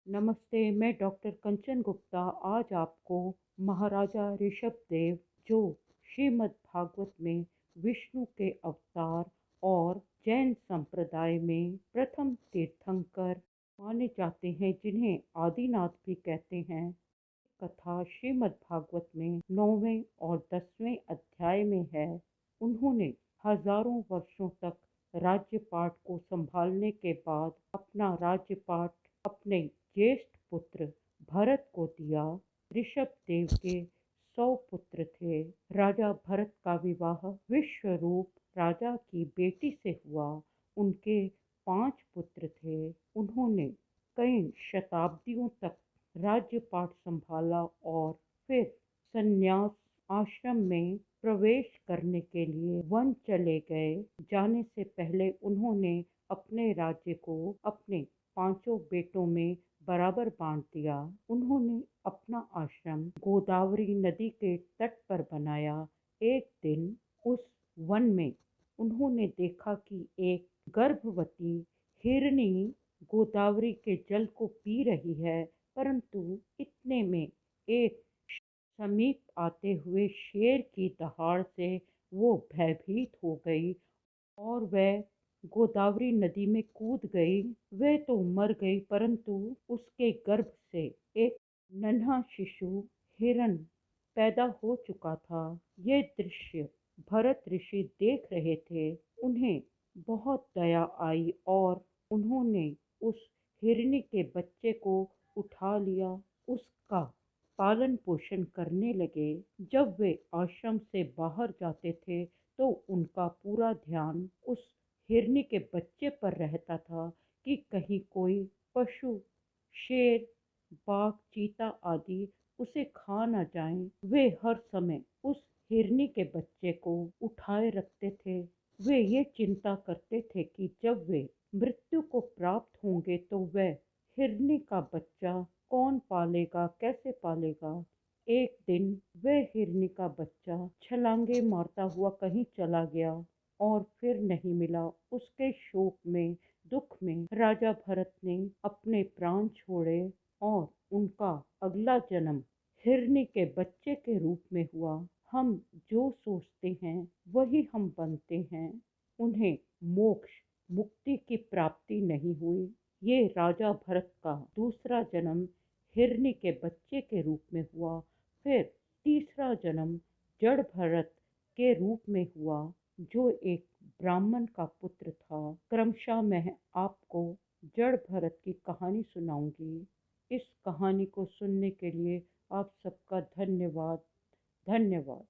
नमस्ते, मैं डॉक्टर कंचन गुप्ता आज आपको महाराजा ऋषभ देव, जो श्रीमद् भागवत में विष्णु के अवतार और जैन संप्रदाय में प्रथम तीर्थंकर माने जाते हैं, जिन्हें आदिनाथ भी कहते हैं। कथा श्रीमद् भागवत में 9वें और 10वें अध्याय में है। उन्होंने हजारों वर्षों तक राज्यपाट को संभालने के बाद अपना राज्यपाट अपने ज्येष्ठ पुत्र भरत को दिया। ऋषभ देव के 100 पुत्र थे। राजा भरत का विवाह विश्वरूप राजा की बेटी से हुआ। उनके 5 पुत्र थे। उन्होंने कई शताब्दियों तक राज्यपाट संभाला और फिर संन्यास आश्रम में प्रवेश करने के लिए वन चले गए। जाने से पहले उन्होंने अपने राज्य को अपने 5 बेटों में बराबर बांट दिया। उन्होंने अपना आश्रम गोदावरी नदी के तट पर बनाया। एक दिन उस वन में उन्होंने देखा कि एक गर्भवती हिरनी गोदावरी के जल को पी रही है, परंतु इतने में एक समीप आते हुए शेर की दहाड़ से वो भयभीत हो गई और वह गोदावरी नदी में कूद गई। वह तो मर गई, परंतु उसके गर्भ से एक नन्हा शिशु हिरन पैदा हो चुका था। यह दृश्य भरत ऋषि देख रहे थे। उन्हें बहुत दया आई और उन्होंने उस हिरनी के बच्चे को उठा लिया। उसका पालन पोषण करने लगे। जब वे आश्रम से बाहर जाते थे तो उनका पूरा ध्यान उस हिरनी के बच्चे पर रहता था कि कहीं कोई पशु, शेर, बाघ, चीता आदि उसे खा न जाएं। वे हर समय उस हिरनी के बच्चे को उठाए रखते थे। वे ये चिंता करते थे कि जब वे मृत्यु को प्राप्त होंगे तो वह हिरनी का बच्चा कौन पालेगा, कैसे पालेगा। एक दिन वह हिरनी का बच्चा छलांगे मारता हुआ कहीं चला गया और फिर नहीं मिला। उसके शोक में, दुख में राजा भरत ने अपने प्राण छोड़े और उनका अगला जन्म हिरनी के बच्चे के रूप में हुआ। हम जो सोचते हैं वही हम बनते हैं। उन्हें मोक्ष, मुक्ति की प्राप्ति नहीं हुई। ये राजा भरत का दूसरा जन्म हिरनी के बच्चे के रूप में हुआ। फिर तीसरा जन्म जड़ भरत के रूप में हुआ, जो एक ब्राह्मण का पुत्र था। क्रमशः मैं आपको जड़ भरत की कहानी सुनाऊंगी। इस कहानी को सुनने के लिए आप सबका धन्यवाद। धन्यवाद।